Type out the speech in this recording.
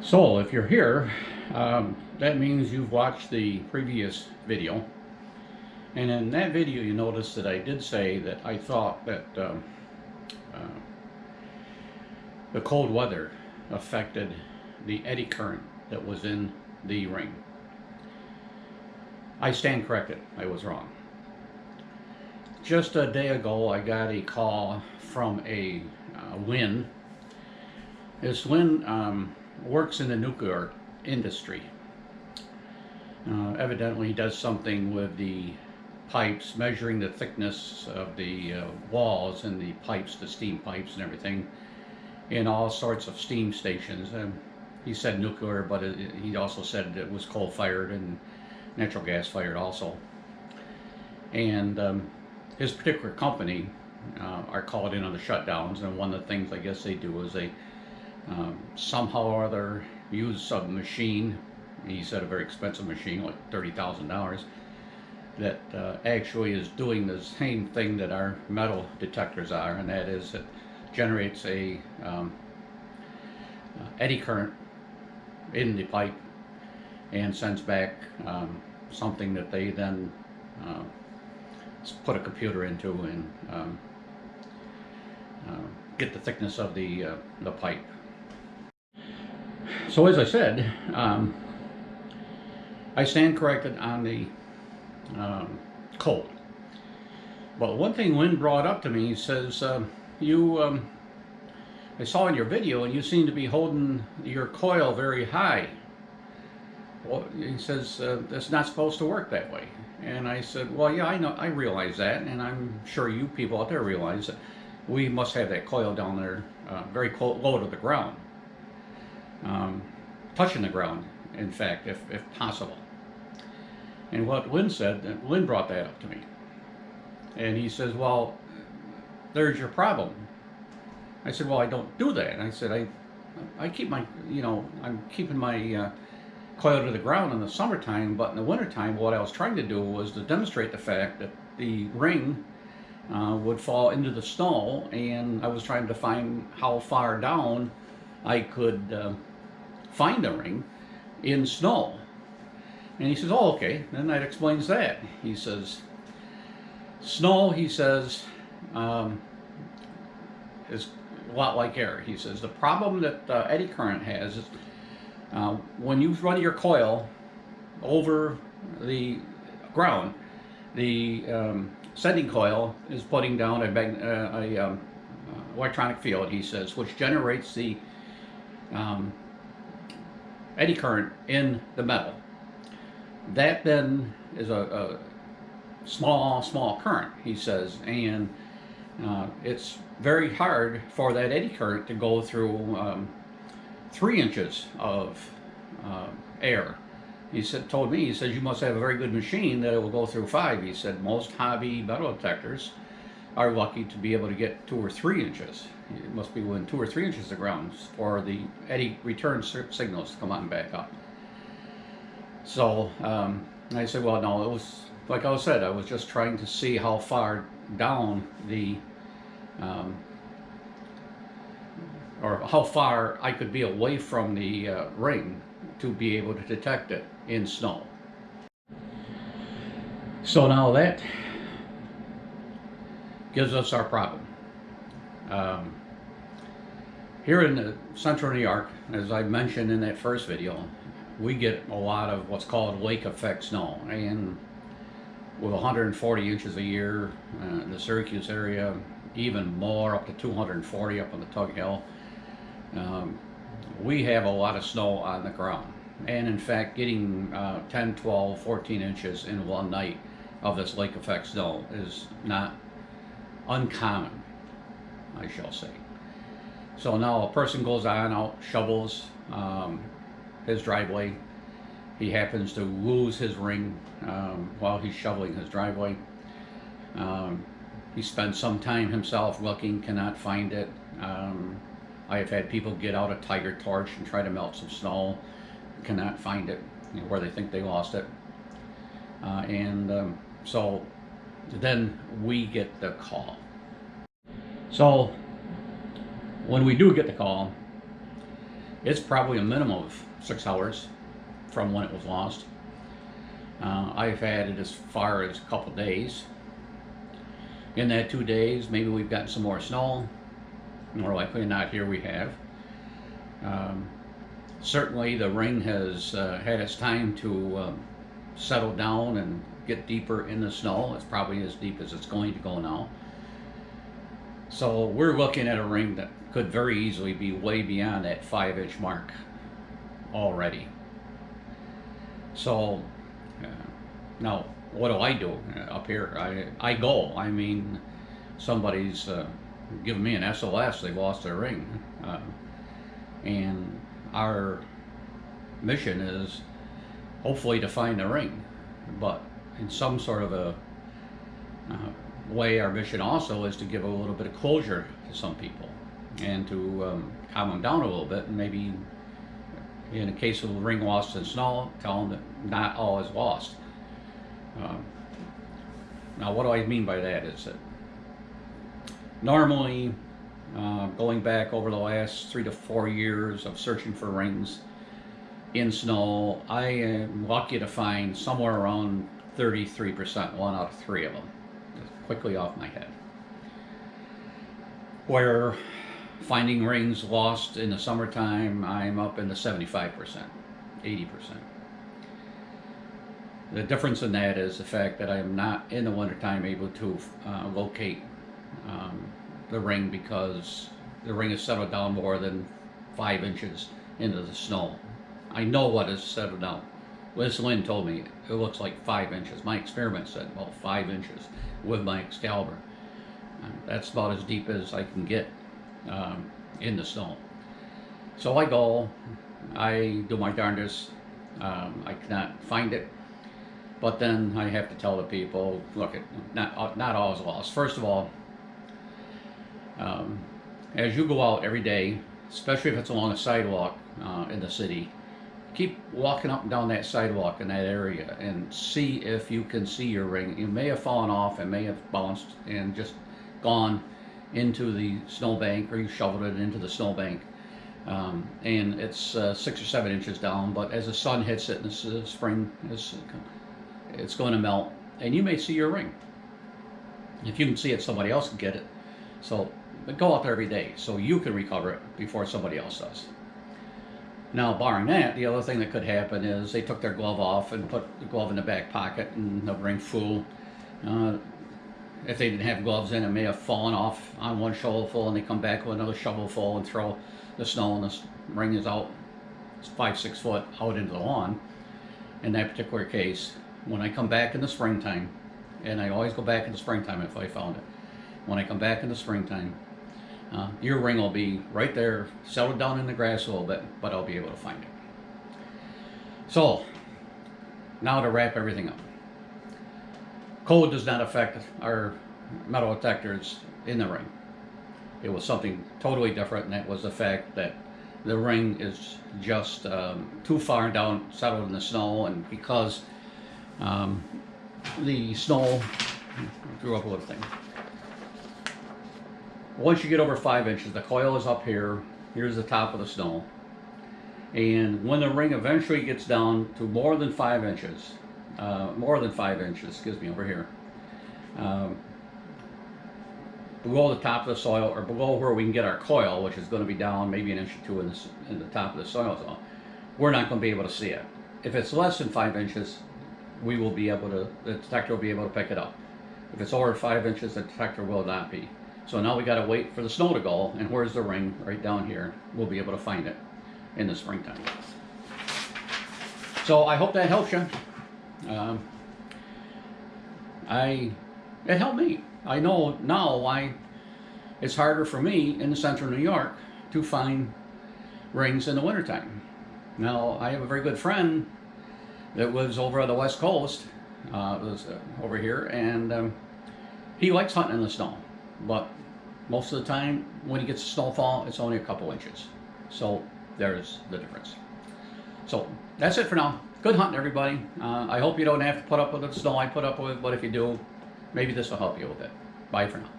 So if you're here, that means you've watched the previous video. And in that video you notice that I did say that I thought that uh, the cold weather affected the eddy current that was in the ring. I stand corrected. I was wrong. Just a day ago I got a call from a Lynn. This Lynn works in the nuclear industry. Evidently he does something with the pipes, measuring the thickness of the walls and the pipes, the steam pipes and everything, in all sorts of steam stations. He said nuclear, but he also said it was coal-fired and natural gas-fired also. And his particular company are called in on the shutdowns, and one of the things I guess they do is they somehow or other use a machine. He said a very expensive machine, like $30,000, that actually is doing the same thing that our metal detectors are, and that is it generates a eddy current in the pipe and sends back something that they then put a computer into and get the thickness of the pipe. So as I said, I stand corrected on the cold. But one thing Lynn brought up to me, he says, I saw in your video and you seem to be holding your coil very high. Well, he says, that's not supposed to work that way. And I said, well, yeah, I know, I realize that, and I'm sure you people out there realize that we must have that coil down there very low to the ground. Touching the ground, in fact, if possible. And what Lynn said, Lynn brought that up to me. And he says, well, there's your problem. I said, well, I don't do that. And I said, I keep my, I'm keeping my coil to the ground in the summertime, but in the wintertime, what I was trying to do was to demonstrate the fact that the ring would fall into the snow, and I was trying to find how far down I could find the ring in snow. And he says, oh, okay, then that explains that. He says, snow, he says, is a lot like air. He says, the problem that eddy current has is when you run your coil over the ground, the sending coil is putting down a electronic field, he says, which generates the eddy current in the metal. That then is a small current, he says, and it's very hard for that eddy current to go through 3 inches of air. He told me, he says, you must have a very good machine that it will go through 5. He said most hobby metal detectors are lucky to be able to get 2 or 3 inches. It must be within 2 or 3 inches of the ground for the eddy return signals to come on and back up. So I said, well, no, it was, like I said, I was just trying to see how far down the, or how far I could be away from the ring to be able to detect it in snow. So now that gives us our problem. Here in central New York, as I mentioned in that first video, we get a lot of what's called lake effect snow, and with 140 inches a year in the Syracuse area, even more, up to 240 up on the Tug Hill. We have a lot of snow on the ground, and in fact getting 10, 12, 14 inches in one night of this lake effect snow is not uncommon, I shall say. So now a person goes on out, shovels his driveway. He happens to lose his ring while he's shoveling his driveway. He spends some time himself looking, cannot find it. I have had people get out a tiger torch and try to melt some snow, cannot find it, where they think they lost it. So then we get the call. So when we do get the call, It's probably a minimum of 6 hours from when it was lost. I've had it as far as a couple days. In that 2 days, maybe we've gotten some more snow. More likely than not, here we have. Um, Certainly, the ring has had its time to settle down and get deeper in the snow. It's probably as deep as it's going to go now. So we're looking at a ring that could very easily be way beyond that 5-inch mark already. So now, what do I do up here? I go. I mean, somebody's giving me an SOS. They've lost their ring, and our mission is hopefully to find the ring. But in some sort of a way, our mission also is to give a little bit of closure to some people and to calm them down a little bit, and maybe in a case of a ring lost in snow, tell them that not all is lost. Now, what do I mean by that is that normally, going back over the last 3 to 4 years of searching for rings in snow, I am lucky to find somewhere around 33%, 1 out of 3 of them, just quickly off my head. Where finding rings lost in the summertime, I'm up in the 75%, 80%. The difference in that is the fact that I am not in the wintertime able to locate the ring, because the ring has settled down more than 5 inches into the snow. I know what has settled down. Lynn told me it looks like 5 inches. My experiment said about 5 inches with my Excalibur. That's about as deep as I can get in the snow. So I go, I do my darndest. I cannot find it. But then I have to tell the people, look, not all is lost. First of all, as you go out every day, especially if it's along a sidewalk in the city, keep walking up and down that sidewalk in that area and see if you can see your ring. It may have fallen off and may have bounced and just gone into the snowbank, or you shoveled it into the snowbank. And it's 6 or 7 inches down, but as the sun hits it in the spring, it's going to melt, and you may see your ring. If you can see it, somebody else can get it. So go out there every day so you can recover it before somebody else does. Now, barring that, the other thing that could happen is they took their glove off and put the glove in the back pocket, and the ring flew. If they didn't have gloves in, it may have fallen off on one shovelful, and they come back with another shovelful and throw the snow, and the ring is out 5-6 foot out into the lawn. In that particular case, when I come back in the springtime, and I always go back in the springtime if I found it. When I come back in the springtime, your ring will be right there, settled down in the grass a little bit, but I'll be able to find it. So, now to wrap everything up. Cold does not affect our metal detectors in the ring. It was something totally different, and that was the fact that the ring is just too far down, settled in the snow, and because the snow, I threw up a little thing. Once you get over 5 inches, the coil is up here. Here's the top of the snow. And when the ring eventually gets down to more than 5 inches, excuse me, over here, below the top of the soil, or below where we can get our coil, which is going to be down maybe 1 inch or 2 in the top of the soil zone, we're not going to be able to see it. If it's less than 5 inches, we will be able to, the detector will be able to pick it up. If it's over 5 inches, the detector will not be. So now we got to wait for the snow to go, and where's the ring? Right down here. We'll be able to find it in the springtime. So I hope that helps you. It helped me. I know now why it's harder for me in the central New York to find rings in the wintertime. Now, I have a very good friend that lives over on the West Coast, over here, and he likes hunting in the snow. But most of the time, when he gets snowfall, it's only a couple inches. So there's the difference. So that's it for now. Good hunting, everybody. I hope you don't have to put up with the snow I put up with, but if you do, maybe this will help you a bit. Bye for now.